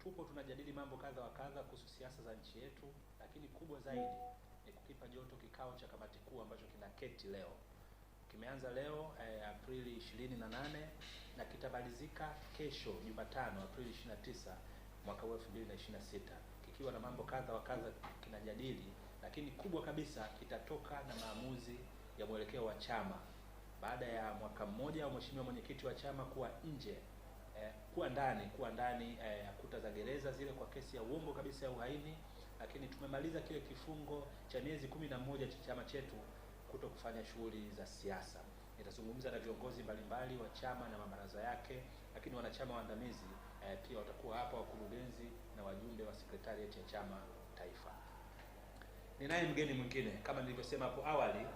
tupo tunajadili mambo kadha wa kadha kuhusu siasa za nchi yetu, lakini kubwa zaidi ni kukipa joto kikao cha kamati kuu ambacho kinaketi leo. Kimeanza leo Aprili 28 na kitamalizika kesho Jumatano Aprili 29 mwaka 2026, kikiwa na mambo kadha wa kadha kinajadili, lakini kubwa kabisa kitatoka na maamuzi ya mwelekeo wa chama baada ya mwaka mmoja au mheshimiwa mwenyekiti wa chama kuwa nje, kuwa ndani ya kuta za gereza zile kwa kesi ya uongo kabisa ya uhaini, lakini tumemaliza kile kifungo cha miezi 11 cha chama chetu kuto kufanya shughuli za siasa. Nitazungumza na viongozi mbalimbali wa chama na mabaraza yake, lakini wanachama waandamizi pia watakuwa hapa, wakurugenzi na wajumbe wa sekretariat ya chama taifa. Ninaye mgeni mwingine kama nilivyosema hapo awali.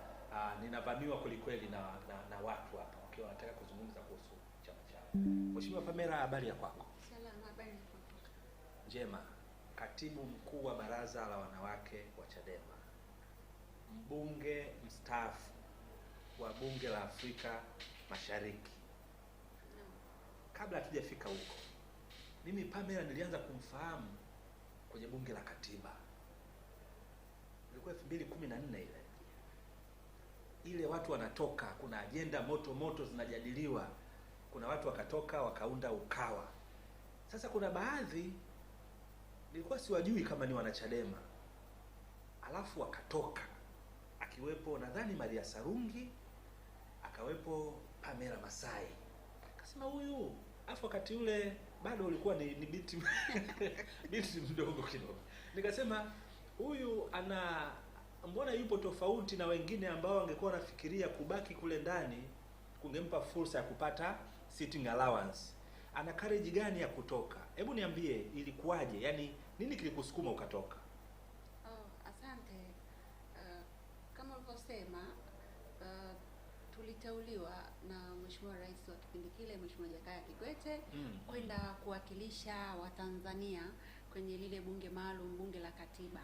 Ninavamiwa kwelikweli na watu hapa wakiwa wanataka kuzungumza kuhusu chama chao. Mheshimiwa Pamela, habari ya kwako? Salama, habari ya kwako? Njema. Katibu mkuu wa baraza la wanawake wa Chadema, mbunge mstaafu wa bunge la Afrika Mashariki. Kabla hatujafika huko, mimi Pamela nilianza kumfahamu kwenye bunge la katiba, ilikuwa 2014 ile watu wanatoka, kuna ajenda moto zinajadiliwa, kuna watu wakatoka wakaunda Ukawa. Sasa kuna baadhi nilikuwa siwajui kama ni wanachadema, alafu wakatoka, akiwepo nadhani Maria Sarungi, akawepo Pamela Masai. Akasema huyu, alafu wakati ule bado ulikuwa ni biti biti mdogo kidogo. Nikasema huyu mbona yupo tofauti na wengine ambao wangekuwa wanafikiria kubaki kule ndani kungempa fursa ya kupata sitting allowance. Ana courage gani ya kutoka? Hebu niambie, ilikuwaje? Yaani nini kilikusukuma ukatoka? Asante. Kama ulivyosema, tuliteuliwa na Mheshimiwa Rais wa kipindi kile, Mheshimiwa Jakaya Kikwete, kwenda kuwakilisha Watanzania kwenye lile bunge maalum, bunge la katiba.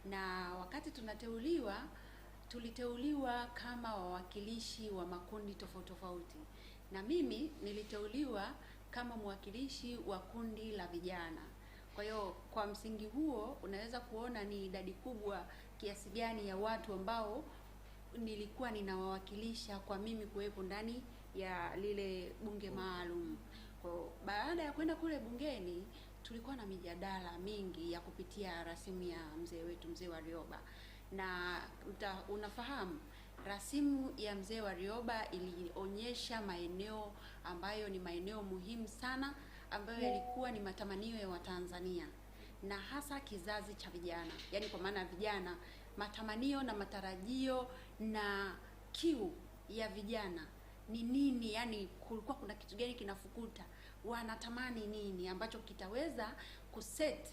Na wakati tuliteuliwa kama wawakilishi wa makundi tofauti, na mimi niliteuliwa kama mwakilishi wa kundi la vijana. Kwa hiyo kwa msingi huo unaweza kuona ni idadi kubwa kiasi gani ya watu ambao nilikuwa ninawawakilisha kwa mimi kuwepo ndani ya lile bunge maalum. Kwa baada ya kwenda kule bungeni, tulikuwa na mijadala mingi ya kupitia rasimu ya mzee wetu, Mzee Warioba. Na unafahamu rasimu ya Mzee Warioba ilionyesha maeneo ambayo ni maeneo muhimu sana, ambayo yalikuwa ni matamanio ya Watanzania na hasa kizazi cha vijana. Yaani kwa maana vijana, matamanio na matarajio na kiu ya vijana ni nini? Yaani kulikuwa kuna kitu gani kinafukuta, wanatamani nini ambacho kitaweza kuset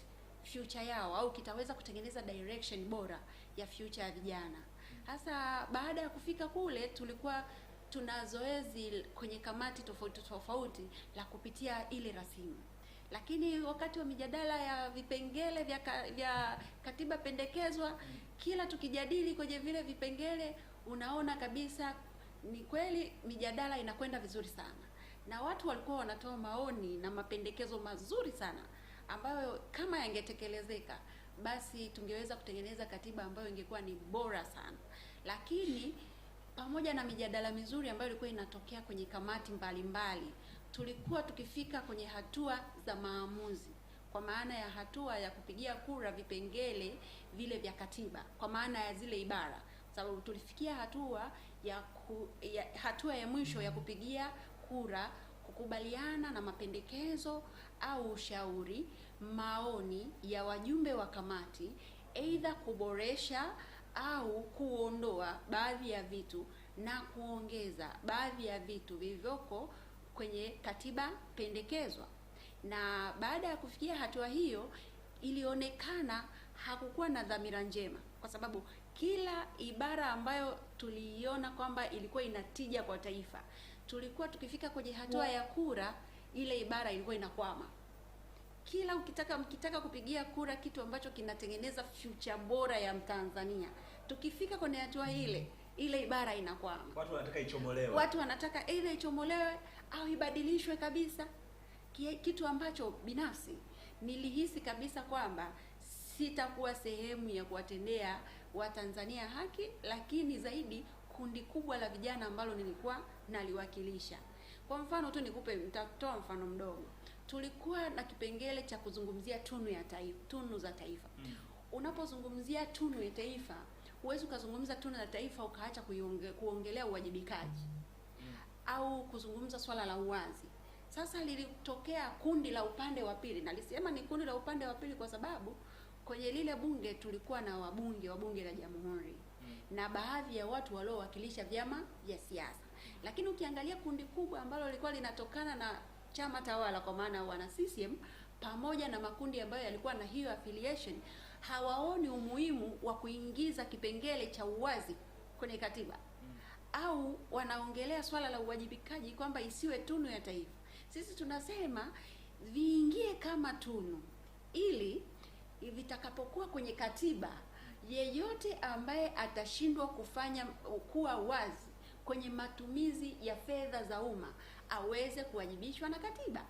future yao au kitaweza kutengeneza direction bora ya future ya vijana. Hasa baada ya kufika kule, tulikuwa tuna zoezi kwenye kamati tofauti la kupitia ile rasimu. Lakini wakati wa mijadala ya vipengele vya katiba pendekezwa, kila tukijadili kwenye vile vipengele, unaona kabisa ni kweli mijadala inakwenda vizuri sana, na watu walikuwa wanatoa maoni na mapendekezo mazuri sana ambayo kama yangetekelezeka basi tungeweza kutengeneza katiba ambayo ingekuwa ni bora sana. Lakini pamoja na mijadala mizuri ambayo ilikuwa inatokea kwenye kamati mbalimbali, tulikuwa tukifika kwenye hatua za maamuzi, kwa maana ya hatua ya kupigia kura vipengele vile vya katiba, kwa maana ya zile ibara, sababu tulifikia hatua ya mwisho ya kupigia kura kukubaliana na mapendekezo au ushauri, maoni ya wajumbe wa kamati, aidha kuboresha au kuondoa baadhi ya vitu na kuongeza baadhi ya vitu vilivyoko kwenye katiba pendekezwa. Na baada ya kufikia hatua hiyo, ilionekana hakukuwa na dhamira njema, kwa sababu kila ibara ambayo tuliiona kwamba ilikuwa inatija kwa taifa, tulikuwa tukifika kwenye hatua ya kura, ile ibara ilikuwa inakwama. Kila mkitaka kupigia kura kitu ambacho kinatengeneza future bora ya Mtanzania, tukifika kwenye hatua ile ibara inakwama. Watu wanataka ichomolewe. Watu wanataka ile ichomolewe au ibadilishwe kabisa, kitu ambacho binafsi nilihisi kabisa kwamba sitakuwa sehemu ya kuwatendea Watanzania haki, lakini zaidi kundi kubwa la vijana ambalo nilikuwa naliwakilisha. Kwa mfano tu nitatoa mfano mdogo. Tulikuwa na kipengele cha kuzungumzia tunu za taifa. Unapozungumzia tunu ya taifa, huwezi ukazungumza tunu ya taifa ukaacha kuongelea uwajibikaji au kuzungumza swala la uwazi. Sasa lilitokea kundi la upande wa pili. Nalisema ni kundi la upande wa pili kwa sababu kwenye lile bunge tulikuwa na wabunge wa bunge la Jamhuri na baadhi ya watu waliowakilisha vyama vya siasa. Lakini ukiangalia kundi kubwa ambalo lilikuwa linatokana na chama tawala, kwa maana wana CCM, pamoja na makundi ambayo yalikuwa na hiyo affiliation, hawaoni umuhimu wa kuingiza kipengele cha uwazi kwenye katiba. Au wanaongelea swala la uwajibikaji kwamba isiwe tunu ya taifa. Sisi tunasema viingie kama tunu, ili vitakapokuwa kwenye katiba, yeyote ambaye atashindwa kufanya kuwa wazi kwenye matumizi ya fedha za umma aweze kuwajibishwa na katiba.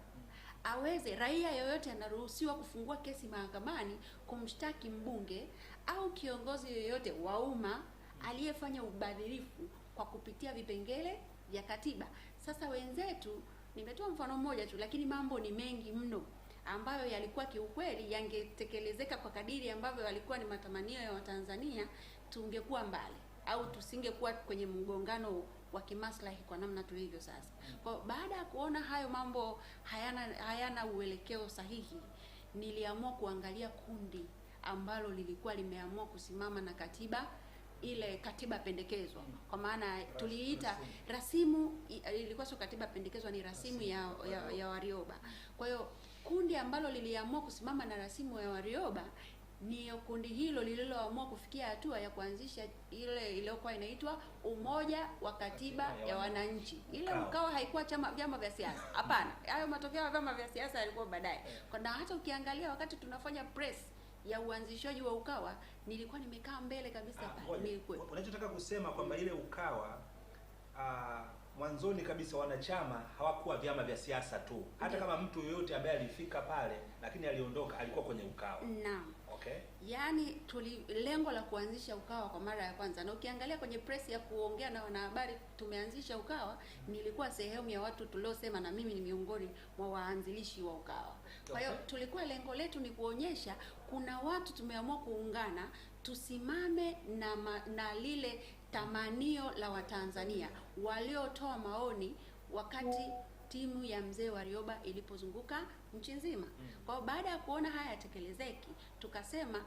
Raia yoyote anaruhusiwa kufungua kesi mahakamani kumshtaki mbunge au kiongozi yoyote wa umma aliyefanya ubadhirifu kwa kupitia vipengele vya katiba. Sasa wenzetu, nimetoa mfano mmoja tu, lakini mambo ni mengi mno ambayo yalikuwa kiukweli yangetekelezeka kwa kadiri ambavyo yalikuwa ni matamanio ya Watanzania, tungekuwa mbali au tusingekuwa kwenye mgongano wa kimaslahi kwa namna tulivyo sasa. Kwa baada ya kuona hayo mambo hayana uelekeo sahihi, niliamua kuangalia kundi ambalo lilikuwa limeamua kusimama na katiba, ile katiba pendekezwa, kwa maana tuliita rasimu. Ilikuwa sio katiba pendekezwa, ni rasimu ya Warioba. Kwa hiyo kundi ambalo liliamua kusimama na rasimu ya Warioba ni kundi hilo lililoamua kufikia hatua ya kuanzisha ile iliyokuwa inaitwa Umoja wa Katiba ya Wananchi. Ile UKAWA haikuwa vyama vya siasa. Hapana, hayo matokeo ya vyama vya siasa yalikuwa baadaye. Na hata ukiangalia wakati tunafanya press ya uanzishaji wa UKAWA, nilikuwa nimekaa mbele kabisa pale. Unachotaka kusema kwamba ile UKAWA mwanzoni kabisa wanachama hawakuwa vyama vya siasa tu. Hata kama mtu yoyote ambaye alifika pale lakini aliondoka alikuwa kwenye UKAWA. Naam. Okay. Yaani lengo la kuanzisha UKAWA kwa mara ya kwanza, na ukiangalia kwenye press ya kuongea na wanahabari tumeanzisha UKAWA, nilikuwa sehemu ya watu tuliosema, na mimi ni miongoni mwa waanzilishi wa UKAWA. Kwa hiyo tulikuwa lengo letu ni kuonyesha kuna watu tumeamua kuungana, tusimame na lile tamanio la Watanzania waliotoa maoni wakati timu ya mzee Warioba ilipozunguka nchi nzima. Kwa baada ya kuona haya yatekelezeki, tukasema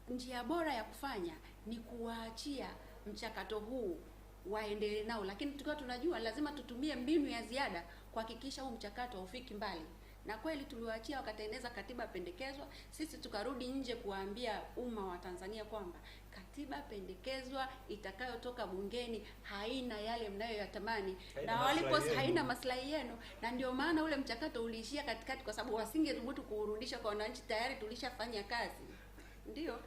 njia bora ya kufanya ni kuwaachia mchakato huu waendelee nao, lakini tukiwa tunajua lazima tutumie mbinu ya ziada kuhakikisha huu mchakato haufiki mbali. Na kweli tuliwaachia wakatengeneza katiba pendekezwa. Sisi tukarudi nje kuwaambia umma wa Tanzania kwamba katiba pendekezwa itakayotoka bungeni haina yale mnayoyatamani, na haina maslahi yenu, na ndio maana ule mchakato uliishia katikati, kwa sababu wasingethubutu kuurudisha kwa wananchi, tayari tulishafanya kazi. Ndio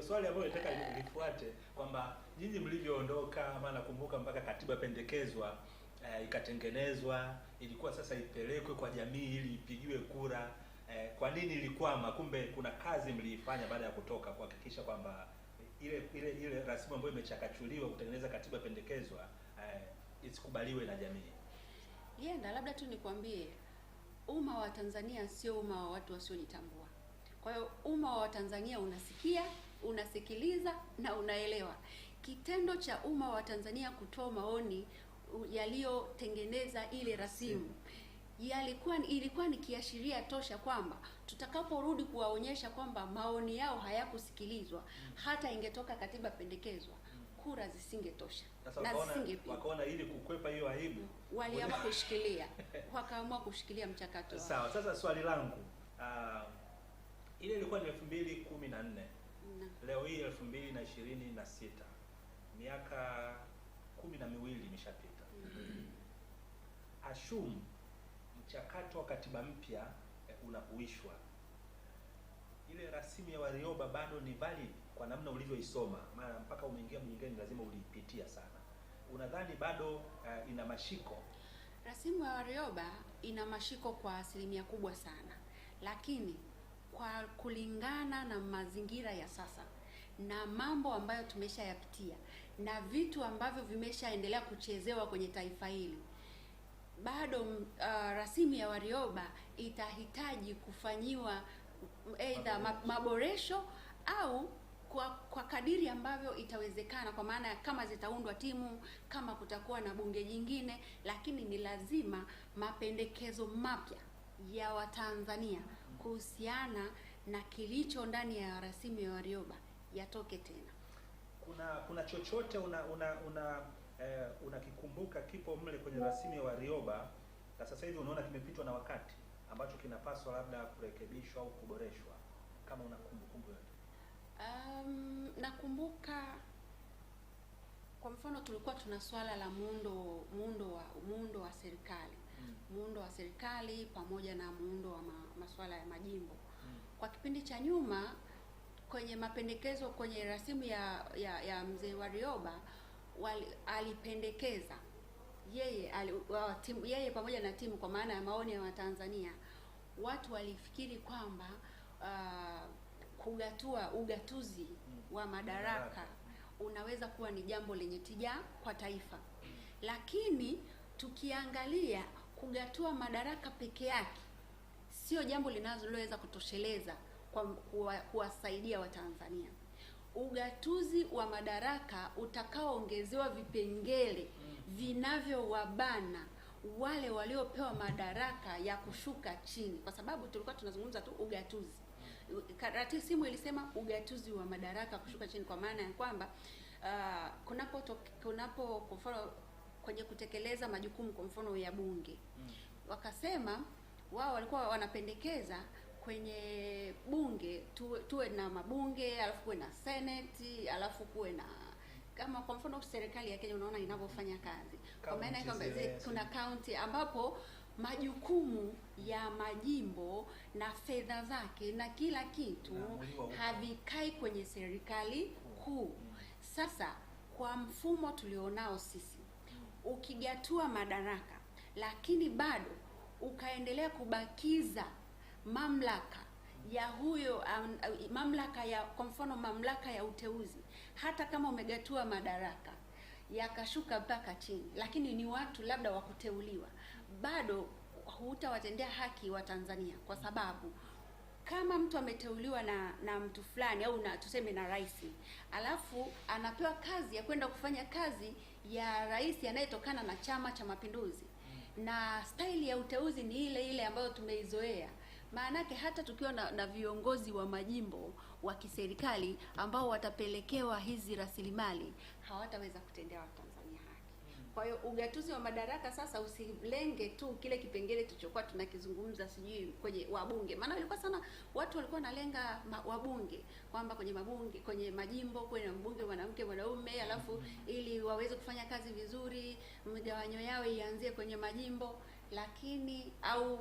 swali ambalo nataka lifuate, kwamba nyinyi mlivyoondoka, ama nakumbuka mpaka katiba pendekezwa ikatengenezwa, ilikuwa sasa ipelekwe kwa jamii ili ipigiwe kura. Kwa nini ilikwama? Kumbe kuna kazi mliifanya baada ya kutoka kuhakikisha kwamba ile rasimu ambayo imechakachuliwa kutengeneza katiba pendekezwa isikubaliwe na jamii. Na labda tu nikwambie, umma wa Tanzania sio umma wa watu wasiojitambua. Kwa hiyo umma wa Tanzania unasikia, unasikiliza na unaelewa. Kitendo cha umma wa Tanzania kutoa maoni yaliyotengeneza ile rasimu ilikuwa ni kiashiria tosha kwamba tutakaporudi kuwaonyesha kwamba maoni yao hayakusikilizwa, hata ingetoka katiba pendekezwa, kura zisingetosha na zisingepita. Wakaona ili kukwepa hiyo aibu, wakaamua kushikilia mchakato. Sawa. Sasa swali langu, ile ilikuwa ni 2014. Leo hii 2026. Miaka 12 imeshapita. Assume mchakato wa katiba mpya unahuishwa, ile rasimu ya Warioba bado ni valid kwa namna ulivyoisoma? Maana mpaka umeingia bungeni lazima ulipitia sana. Unadhani bado ina mashiko? Rasimu ya Warioba ina mashiko kwa asilimia kubwa sana, lakini kwa kulingana na mazingira ya sasa na mambo ambayo tumeshayapitia na vitu ambavyo vimeshaendelea kuchezewa kwenye taifa hili, bado rasimu ya Warioba itahitaji kufanyiwa aidha maboresho au kwa kadiri ambavyo itawezekana, kwa maana kama zitaundwa timu, kama kutakuwa na bunge jingine, lakini ni lazima mapendekezo mapya ya Watanzania kuhusiana na kilicho ndani ya rasimu ya Warioba yatoke tena. Kuna chochote unakikumbuka kipo mle kwenye rasimu ya Warioba na sasa hivi unaona kimepitwa na wakati ambacho kinapaswa labda kurekebishwa au kuboreshwa, kama una kumbukumbu yote? Nakumbuka kwa mfano tulikuwa tuna swala la muundo wa serikali. Muundo wa serikali pamoja na muundo wa masuala ya majimbo. Kwa kipindi cha nyuma kwenye mapendekezo kwenye rasimu ya mzee Warioba alipendekeza yeye pamoja na timu, kwa maana ya maoni ya Watanzania, watu walifikiri kwamba ugatuzi wa madaraka unaweza kuwa ni jambo lenye tija kwa taifa. Lakini tukiangalia kugatua madaraka peke yake sio jambo linaloweza kutosheleza kuwasaidia Watanzania. Ugatuzi wa madaraka utakaoongezewa vipengele vinavyowabana wale waliopewa madaraka ya kushuka chini, kwa sababu tulikuwa tunazungumza tu ugatuzi. Rasimu ilisema ugatuzi wa madaraka kushuka chini, kwa maana ya kwamba kunapo kwa mfano kwenye kutekeleza majukumu kwa mfano ya bunge, wakasema wao walikuwa wanapendekeza kwenye bunge tuwe na mabunge, alafu kuwe na seneti, alafu kuwe na kama kwa mfano serikali ya Kenya unaona inavyofanya kazi, kwa maana kwamba kuna county ambapo majukumu ya majimbo na fedha zake na kila kitu havikai kwenye serikali kuu. Sasa kwa mfumo tulionao sisi, ukigatua madaraka lakini bado ukaendelea kubakiza mamlaka ya huyo mamlaka ya kwa mfano mamlaka ya uteuzi, hata kama umegatua madaraka yakashuka mpaka chini, lakini ni watu labda wa kuteuliwa, bado hutawatendea haki wa Tanzania, kwa sababu kama mtu ameteuliwa na mtu fulani au tuseme na rais, alafu anapewa kazi ya kwenda kufanya kazi ya rais anayetokana na Chama cha Mapinduzi, na staili ya uteuzi ni ile ile ambayo tumeizoea, maanake hata tukiwa na viongozi wa majimbo wa kiserikali ambao watapelekewa hizi rasilimali hawataweza kutendea Watanzania haki. Kwa hiyo ugatuzi wa madaraka sasa usilenge tu kile kipengele tulichokuwa tunakizungumza sijui kwenye wabunge, maana ilikuwa sana watu walikuwa nalenga wabunge kwamba kwenye mabunge kwenye majimbo kwenye mbunge mwanamke mwanaume, alafu ili waweze kufanya kazi vizuri mgawanyo yao ianzie kwenye majimbo, lakini au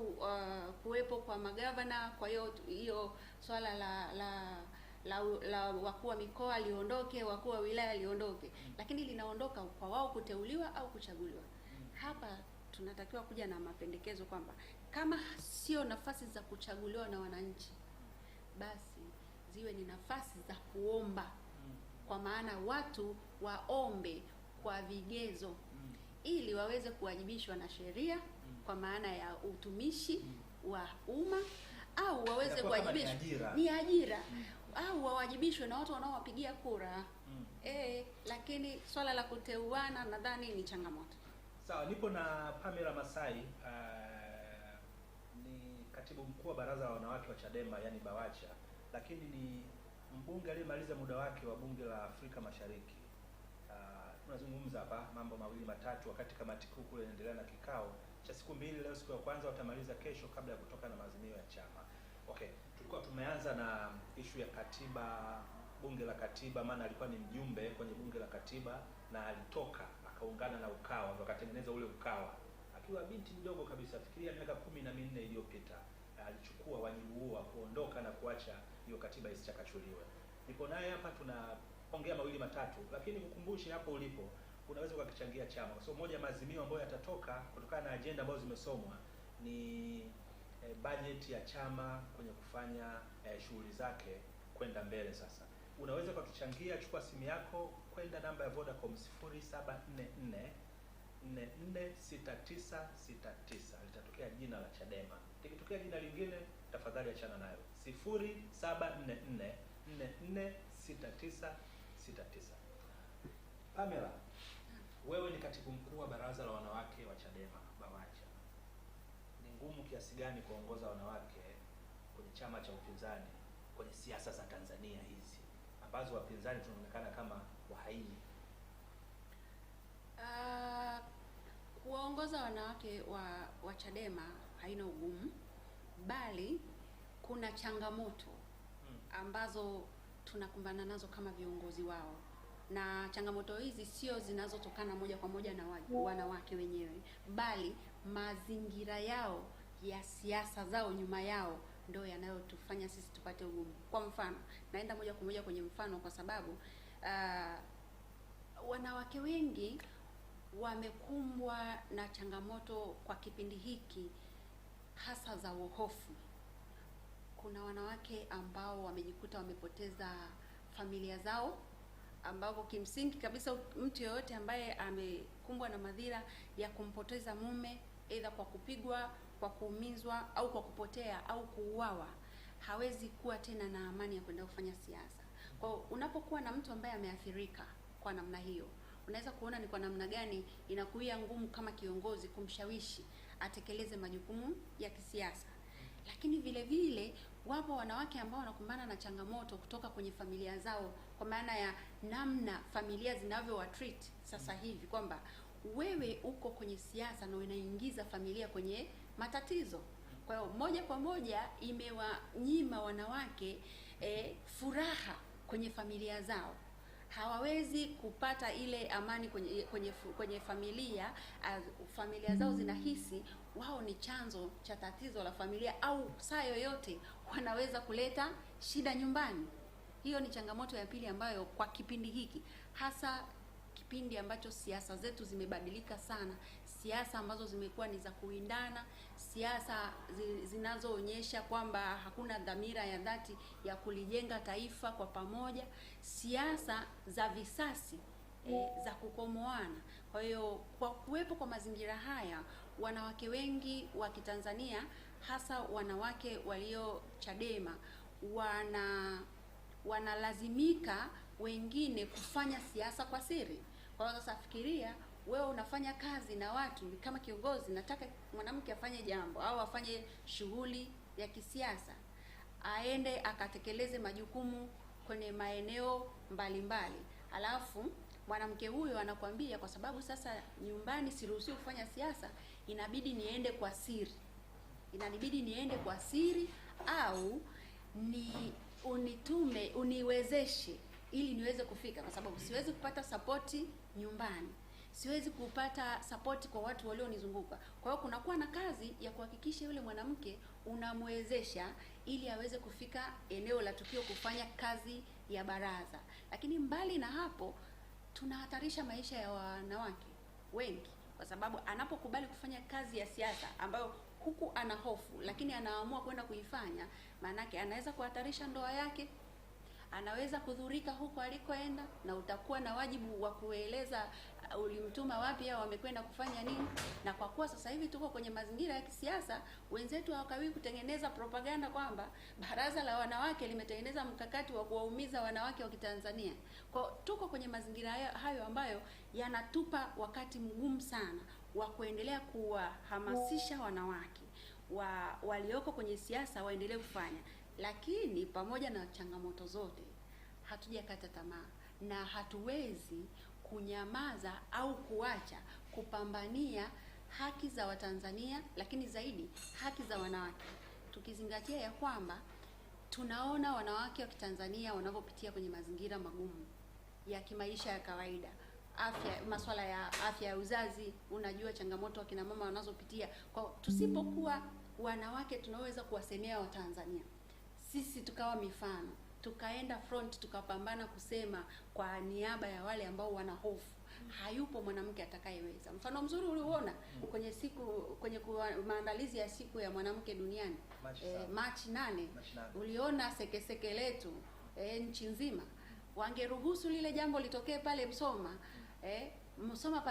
kuwepo kwa magavana. Kwa hiyo swala la wakuu wa mikoa liondoke, wakuu wa wilaya liondoke, lakini linaondoka kwa wao kuteuliwa au kuchaguliwa. Hapa tunatakiwa kuja na mapendekezo kwamba kama sio nafasi za kuchaguliwa na wananchi, basi ziwe ni nafasi za kuomba, kwa maana watu waombe kwa vigezo ili waweze kuwajibishwa na sheria kwa maana ya utumishi wa umma, au waweze kuwajibishwa ni ajira au wawajibishwe na watu wanaowapigia kura. Lakini swala la kuteuana nadhani ni changamoto. Sawa, nipo na Pamela Masai, ni katibu mkuu wa baraza la wanawake wa Chadema, yani Bawacha, lakini ni mbunge aliyemaliza muda wake wa bunge la Afrika Mashariki. Tunazungumza hapa mambo mawili matatu wakati kamati kuu kule inaendelea na kikao cha siku mbili. Leo siku ya kwanza, watamaliza kesho kabla ya kutoka na maazimio ya chama. Okay, tulikuwa tumeanza na issue ya katiba, bunge la katiba, maana alikuwa ni mjumbe kwenye bunge la katiba na alitoka akaungana na Ukawa, ndio akatengeneza ule Ukawa akiwa binti mdogo kabisa, fikiria miaka 14 iliyopita. Alichukua wajibu huo wa kuondoka na kuacha hiyo katiba isichakachuliwe. Niko naye hapa, tunaongea mawili matatu, lakini kukumbushe hapo ulipo unaweza ukakichangia chama, kwa sababu moja ya maazimio ambayo yatatoka kutokana na agenda ambazo zimesomwa ni budget ya chama kwenye kufanya shughuli zake kwenda mbele. Sasa unaweza kutuchangia, chukua simu yako kwenda namba ya Vodacom 0744 446969, litatokea jina la Chadema. Likitokea jina lingine tafadhali achana nayo. 0744 446969. Pamela, wewe ni katibu mkuu wa baraza la wanawake wa Chadema BAWACHA. Ni ngumu kiasi gani kuongoza wanawake kwenye chama cha upinzani kwenye siasa za Tanzania hizi ambazo wapinzani tunaonekana kama wahaini? Kuwaongoza wanawake wa Chadema haina ugumu, bali kuna changamoto ambazo tunakumbana nazo kama viongozi wao, na changamoto hizi sio zinazotokana moja kwa moja na wanawake wenyewe, bali mazingira yao ya siasa zao nyuma yao ndio yanayotufanya sisi tupate ugumu. Kwa mfano, naenda moja kwa moja kwenye mfano kwa sababu wanawake wengi wamekumbwa na changamoto kwa kipindi hiki, hasa za uhofu. Kuna wanawake ambao wamejikuta wamepoteza familia zao, ambapo kimsingi kabisa mtu yeyote ambaye amekumbwa na madhira ya kumpoteza mume, aidha kwa kupigwa, kwa kuumizwa au kwa kupotea au kuuawa, hawezi kuwa tena na amani ya kwenda kufanya siasa. Kwa unapokuwa na mtu ambaye ameathirika kwa namna hiyo, unaweza kuona ni kwa namna gani inakuwa ngumu kama kiongozi kumshawishi atekeleze majukumu ya kisiasa. Lakini vile vile wapo wanawake ambao wanakumbana na changamoto kutoka kwenye familia zao, kwa maana ya namna familia zinavyo-treat sasa hivi, kwamba wewe uko kwenye siasa na unaingiza familia kwenye matatizo. Kwa hiyo moja kwa moja imewanyima wanawake furaha kwenye familia zao. Hawawezi kupata ile amani kwenye familia. Familia zao zinahisi wao ni chanzo cha tatizo la familia, au saa yoyote wanaweza kuleta shida nyumbani. Hiyo ni changamoto ya pili ambayo kwa kipindi hiki, hasa kipindi ambacho siasa zetu zimebadilika sana, siasa ambazo zimekuwa ni za kuindana, siasa zinazoonyesha kwamba hakuna dhamira ya dhati ya kulijenga taifa kwa pamoja, siasa za visasi, za kukomoana. Kwa hiyo kwa kuwepo kwa mazingira haya, wanawake wengi wa Kitanzania, hasa wanawake walio Chadema, wanalazimika wengine kufanya siasa kwa siri. Kwa hiyo sasa fikiria, wewe unafanya kazi na watu, kama kiongozi nataka mwanamke afanye jambo au afanye shughuli ya kisiasa, aende akatekeleze majukumu kwenye maeneo mbalimbali. Alafu mwanamke huyo anakuambia, kwa sababu sasa nyumbani siruhusiwi kufanya siasa, inabidi niende kwa siri. Au uniwezeshe ili niweze kufika, kwa sababu siwezi kupata sapoti nyumbani, siwezi kupata sapoti kwa watu walionizunguka. Kwa hiyo kunakuwa na kazi ya kuhakikisha yule mwanamke unamwezesha ili aweze kufika eneo la tukio kufanya kazi ya baraza. Lakini mbali na hapo, tunahatarisha maisha ya wanawake wengi, kwa sababu anapokubali kufanya kazi ya siasa ambayo huku ana hofu, lakini anaamua kwenda kuifanya, maanake anaweza kuhatarisha ndoa yake, anaweza kudhurika huko alikoenda, na utakuwa na wajibu wa kueleza ulimtuma wapi au wamekwenda kufanya nini. Na kwa kuwa sasa hivi tuko kwenye mazingira ya kisiasa, wenzetu hawakawii kutengeneza propaganda kwamba baraza la wanawake limetengeneza mkakati wa kuwaumiza wanawake wa Kitanzania. Kwa tuko kwenye mazingira hayo ambayo yanatupa wakati mgumu sana wa kuendelea kuwahamasisha wanawake walioko kwenye siasa waendelee kufanya. Lakini pamoja na changamoto zote, hatujakata tamaa na hatuwezi kunyamaza au kuacha kupambania haki za Watanzania, lakini zaidi haki za wanawake, tukizingatia ya kwamba tunaona wanawake wa Kitanzania wanavyopitia kwenye mazingira magumu ya kimaisha ya kawaida. Masuala ya afya ya uzazi, unajua changamoto wakina mama wanazopitia. Kwa tusipokuwa wanawake tunaweza kuwasemea Watanzania, sisi tukawa mifano, tukaenda front, tukapambana kusema kwa niaba ya wale ambao wana hofu, hayupo mwanamke atakayeweza. Mfano mzuri uliuona kwenye maandalizi ya siku ya mwanamke duniani Machi 8, uliona sekeseke letu nchi nzima. Wangeruhusu lile jambo litokee pale Msoma, Msoma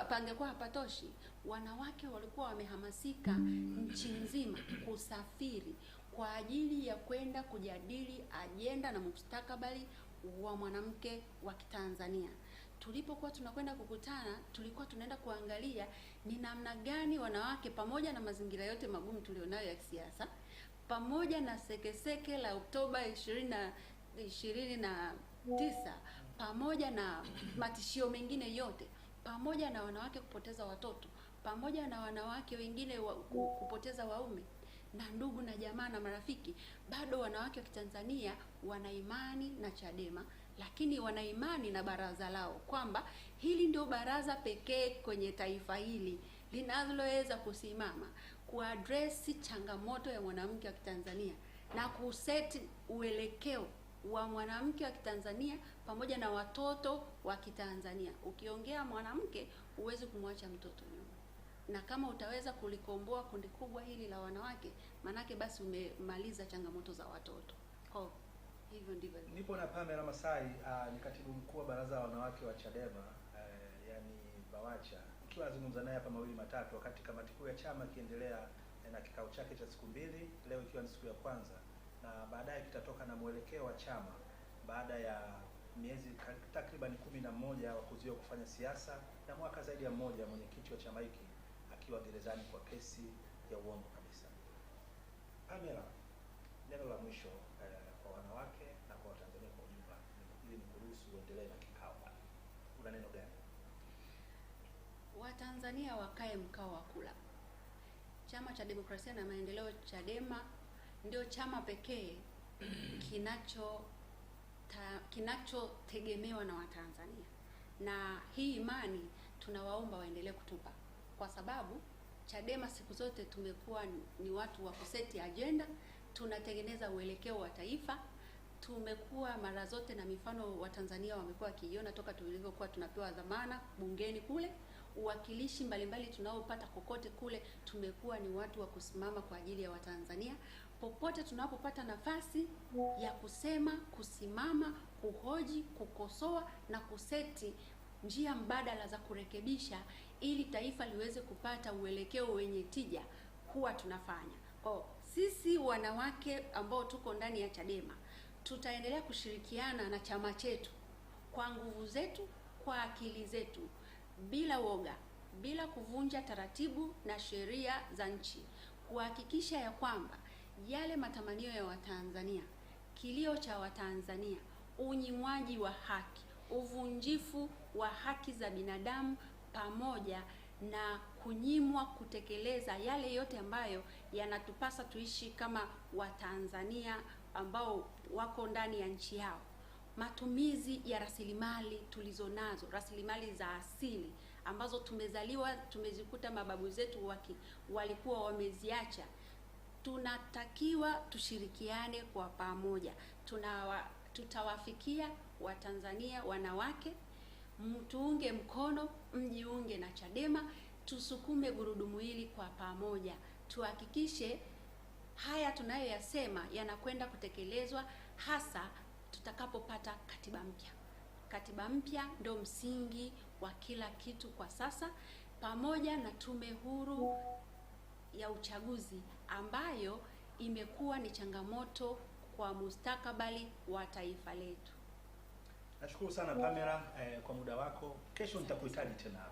pangekuwa hapatoshi. Wanawake walikuwa wamehamasika nchi nzima kusafiri kwa ajili ya kwenda kujadili ajenda na mustakabali wa mwanamke wa Kitanzania. Tulipokuwa tunakwenda kukutana, tulikuwa tunaenda kuangalia ni namna gani wanawake, pamoja na mazingira yote magumu tulionayo ya kisiasa, pamoja na sekeseke la Oktoba 29, pamoja na matishio mengine yote, pamoja na wanawake kupoteza watoto, pamoja na wanawake wengine kupoteza waume na ndugu na jamaa na marafiki, bado wanawake wa Kitanzania wana imani na Chadema, lakini wana imani na baraza lao, kwamba hili ndio baraza pekee kwenye taifa hili linaloweza kusimama kuaddress changamoto ya mwanamke wa Kitanzania na kuseti uelekeo wa mwanamke wa Kitanzania pamoja na watoto wa Kitanzania. Ukiongea mwanamke, huwezi kumwacha mtoto nyuma, na kama utaweza kulikomboa kundi kubwa hili la wanawake, manake basi umemaliza changamoto za watoto. Kwa hivyo ndivyo. Nipo na Pamela Masai, ni katibu mkuu wa baraza la wanawake wa Chadema, yani BAWACHA. Ikiwa nazungumza naye hapa mawili matatu wakati kamati kuu ya chama kiendelea na kikao chake cha siku 2, leo ikiwa ni siku ya kwanza, na baadaye kitatoka na mwelekeo wa chama baada ya miezi takriban 11 wa kuzuiwa kufanya siasa na mwaka zaidi ya mmoja mwenyekiti wa chama hiki akiwa gerezani kwa kesi ya uongo kabisa. Pamela, neno la mwisho kwa wanawake na kwa Watanzania kwa ujumla, ili nikuruhusu uendelee na kikao. Una neno gani? Watanzania wakae mkao wa kula. Chama cha Demokrasia na Maendeleo Chadema ndio chama pekee kinachotegemewa na Watanzania, na hii imani tunawaomba waendelee kutupa, kwa sababu Chadema siku zote tumekuwa ni watu wa kuseti agenda, tunatengeneza uelekeo wa taifa. Tumekuwa mara zote na mifano Watanzania wamekuwa wakiiona toka tulivyokuwa tunapewa dhamana bungeni kule, uwakilishi mbalimbali tunaopata kokote kule, tumekuwa ni watu wa kusimama kwa ajili ya Watanzania. Popote tunapopata nafasi ya kusema, kusimama, kuhoji, kukosoa na kuseti njia mbadala za kurekebisha ili taifa liweze kupata uelekeo wenye tija, huwa tunafanya. Kwa sisi wanawake ambao tuko ndani ya Chadema, tutaendelea kushirikiana na chama chetu kwa nguvu zetu, kwa akili zetu, bila woga, bila kuvunja taratibu na sheria za nchi, kuhakikisha ya kwamba yale matamanio ya Watanzania, kilio cha Watanzania, unyimwaji wa haki, uvunjifu wa haki za binadamu, pamoja na kunyimwa kutekeleza yale yote ambayo yanatupasa tuishi kama Watanzania ambao wako ndani ya nchi yao. Matumizi ya rasilimali tulizonazo, rasilimali za asili ambazo tumezikuta mababu zetu walikuwa wameziacha, tunatakiwa tushirikiane kwa pamoja. Tutawafikia Watanzania wanawake, mtuunge mkono, mjiunge na Chadema, tusukume gurudumu hili kwa pamoja. Tuhakikishe haya tunayoyasema yanakwenda kutekelezwa, hasa tutakapopata katiba mpya. Katiba mpya ndio msingi wa kila kitu kwa sasa, pamoja na tume huru ya uchaguzi ambayo imekuwa ni changamoto kwa mustakabali wa taifa letu. Nashukuru sana Pamela kwa muda wako. Kesho nitakuhitaji tena.